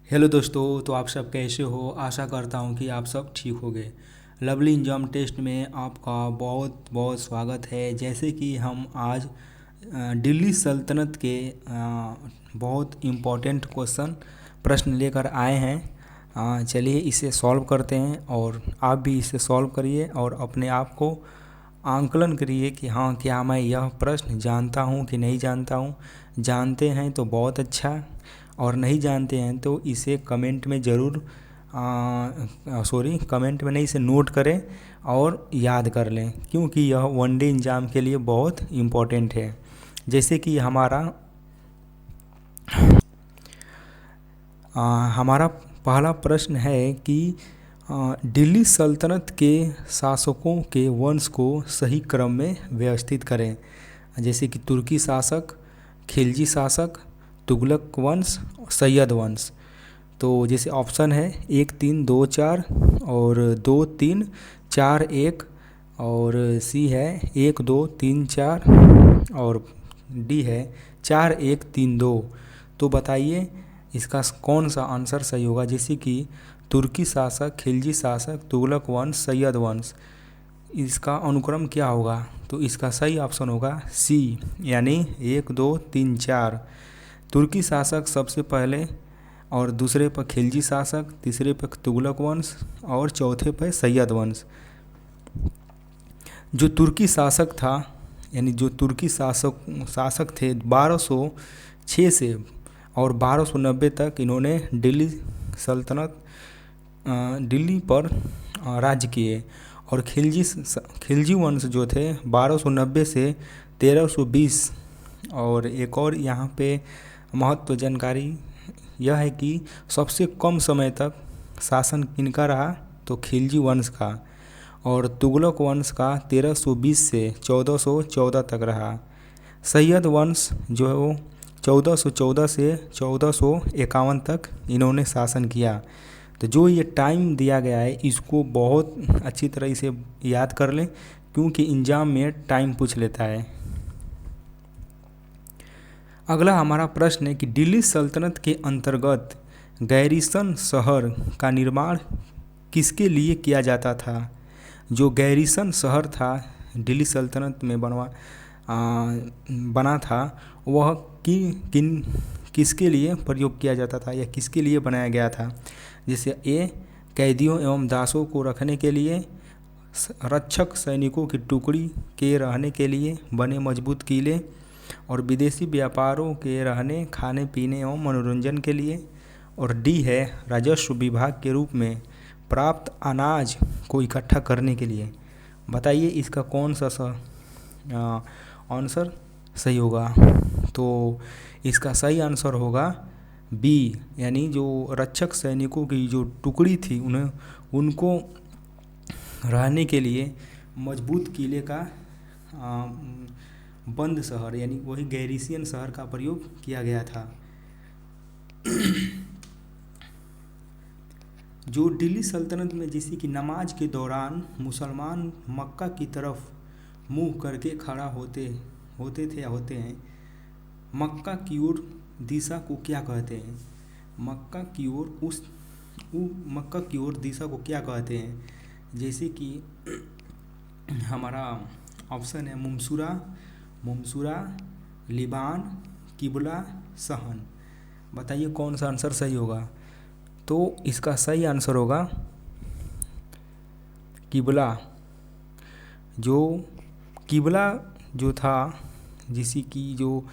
Hello दोस्तों, तो आप सब कैसे हो। आशा करता हूँ कि आप सब ठीक होंगे। लवली एग्जाम टेस्ट में आपका बहुत बहुत स्वागत है। जैसे कि हम आज दिल्ली सल्तनत के बहुत इम्पोर्टेंट प्रश्न लेकर आए हैं। चलिए इसे सॉल्व करते हैं और आप भी इसे सॉल्व करिए और अपने आप को आंकलन करिए कि हाँ, क्या मैं यह प्रश्न जानता हूँ कि नहीं जानता हूँ। जानते हैं तो बहुत अच्छा, और नहीं जानते हैं तो इसे कमेंट में ज़रूर कमेंट में नहीं, इसे नोट करें और याद कर लें, क्योंकि यह वनडे एग्ज़ाम के लिए बहुत इम्पोर्टेंट है। जैसे कि हमारा पहला प्रश्न है कि दिल्ली सल्तनत के शासकों के वंश को सही क्रम में व्यवस्थित करें। जैसे कि तुर्की शासक, खिलजी शासक, तुगलक वंश, सैयद वंश। तो जैसे ऑप्शन है 1 3 2 4 और 2 3 4 1, और सी है 1 2 3 4 और डी है 4 1 3 2। तो बताइए इसका कौन सा आंसर सही होगा। जैसे कि तुर्की शासक, खिलजी शासक, तुगलक वंश, सैयद वंश, इसका अनुक्रम क्या होगा। तो इसका सही ऑप्शन होगा सी, यानी 1 2 3 4। तुर्की शासक सबसे पहले, और दूसरे पर खिलजी शासक, तीसरे पर तुगलक वंश और चौथे पर सैयद वंश। जो तुर्की शासक था, यानी जो तुर्की शासक थे 1206 से और 1290 तक इन्होंने दिल्ली पर राज्य किए। और खिलजी वंश जो थे 1290 से 1320। और एक और यहाँ पे महत्व जानकारी यह है कि सबसे कम समय तक शासन किनका रहा, तो खिलजी वंश का। और तुगलक वंश का 1320 से 1414 तक रहा। सैयद वंश जो है वो 1414 से 1451 तक इन्होंने शासन किया। तो जो ये टाइम दिया गया है इसको बहुत अच्छी तरह से याद कर लें, क्योंकि एग्जाम में टाइम पूछ लेता है। अगला हमारा प्रश्न है कि दिल्ली सल्तनत के अंतर्गत गैरीसन शहर का निर्माण किसके लिए किया जाता था। जो गैरीसन शहर था दिल्ली सल्तनत में बना था, वह किसके लिए प्रयोग किया जाता था या किसके लिए बनाया गया था। जैसे ए, कैदियों एवं दासों को रखने के लिए, रक्षक सैनिकों की टुकड़ी के रहने के लिए बने मजबूत किले, और विदेशी व्यापारों के रहने, खाने पीने एवं मनोरंजन के लिए, और डी है राजस्व विभाग के रूप में प्राप्त अनाज को इकट्ठा करने के लिए। बताइए इसका कौन सा आंसर सही होगा। तो इसका सही आंसर होगा बी, यानी जो रक्षक सैनिकों की जो टुकड़ी थी उनको रहने के लिए मजबूत किले का बंद शहर, यानी वही गैरीसियन शहर का प्रयोग किया गया था। जो दिल्ली सल्तनत में जैसे कि नमाज के दौरान मुसलमान मक्का की तरफ मुंह करके खड़ा होते हैं, मक्का की ओर दिशा को क्या कहते हैं। मक्का की ओर दिशा को क्या कहते हैं। जैसे कि हमारा ऑप्शन है मुमसुरा, लिबान, किबला, सहन। बताइए कौन सा आंसर सही होगा। तो इसका सही आंसर होगा किबला। किबला जो था, जिसी की जो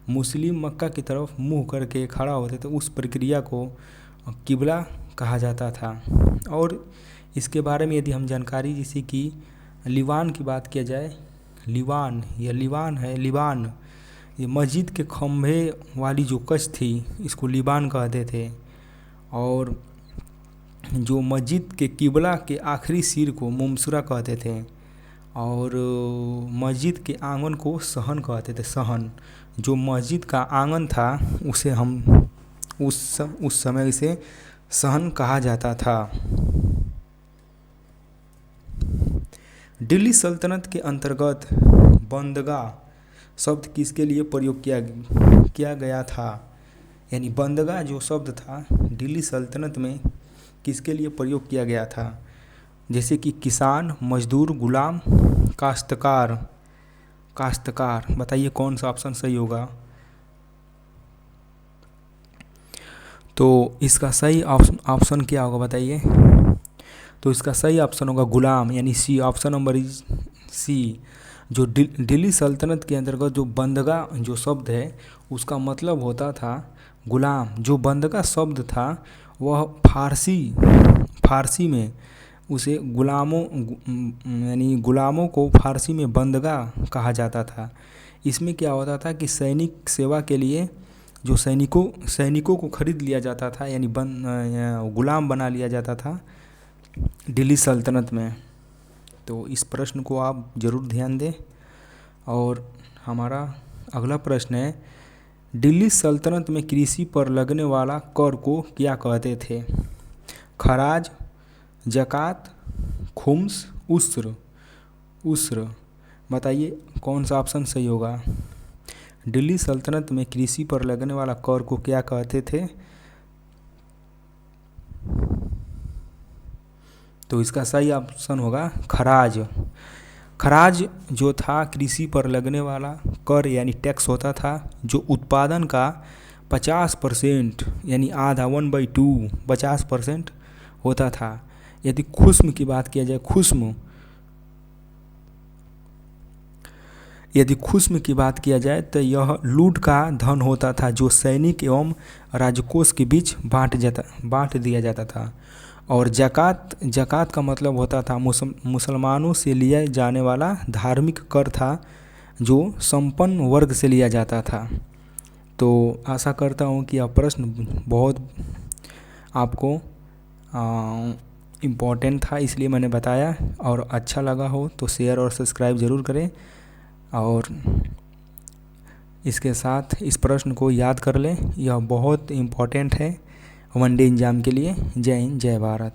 मुस्लिम मक्का की तरफ मुंह करके खड़ा होते थे, उस प्रक्रिया को किबला कहा जाता था। और इसके बारे में यदि हम जानकारी, जैसे कि लिबान की बात किया जाए, लिबान ये मस्जिद के खंभे वाली जो कश थी इसको लिबान कहते थे। और जो मस्जिद के किबला के आखिरी सिर को मुमसुरा कहते थे। और मस्जिद के आंगन को सहन कहते थे। सहन, जो मस्जिद का आंगन था उसे हम उस समय इसे सहन कहा जाता था। दिल्ली सल्तनत के अंतर्गत बंदगा शब्द किसके लिए प्रयोग किया गया था। यानी बंदगा जो शब्द था दिल्ली सल्तनत में किसके लिए प्रयोग किया गया था? जैसे कि किसान, मजदूर, गुलाम, काश्तकार। काश्तकार, बताइए कौन सा ऑप्शन सही होगा? तो इसका सही ऑप्शन क्या होगा बताइए? तो इसका सही ऑप्शन होगा गुलाम, यानी C. Option number is C. जो दिल्ली सल्तनत के अंतर्गत जो बंदगा जो शब्द है उसका मतलब होता था गुलाम। जो बंदगा शब्द था वह फारसी में उसे यानी गुलामों को फारसी में बंदगा कहा जाता था। इसमें क्या होता था कि सैनिक सेवा के लिए जो सैनिकों को खरीद लिया जाता था, यानी गुलाम बना लिया जाता था दिल्ली सल्तनत में। तो इस प्रश्न को आप ज़रूर ध्यान दें। और हमारा अगला प्रश्न है, दिल्ली सल्तनत में कृषि पर लगने वाला कर को क्या कहते थे? खराज, ज़कात, खुम्स, उस्र। बताइए कौन सा ऑप्शन सही होगा? दिल्ली सल्तनत में कृषि पर लगने वाला कर को क्या कहते थे? तो इसका सही ऑप्शन होगा खराज। खराज जो था कृषि पर लगने वाला कर यानी टैक्स होता था जो उत्पादन का 50% यानी आधा 1/2 50% होता था। यदि खुस्म की बात किया जाए, यदि खुस्म की बात किया जाए तो यह लूट का धन होता था जो सैनिक एवं राजकोष के बीच बांट दिया जाता था। और ज़कात का मतलब होता था मुसलमानों से लिया जाने वाला धार्मिक कर था जो संपन्न वर्ग से लिया जाता था। तो आशा करता हूँ कि यह प्रश्न बहुत आपको इम्पोर्टेंट था, इसलिए मैंने बताया। और अच्छा लगा हो तो शेयर और सब्सक्राइब ज़रूर करें। और इसके साथ इस प्रश्न को याद कर लें, यह बहुत इम्पोर्टेंट है वनडे एग्ज़ाम के लिए। जय हिंद, जय भारत।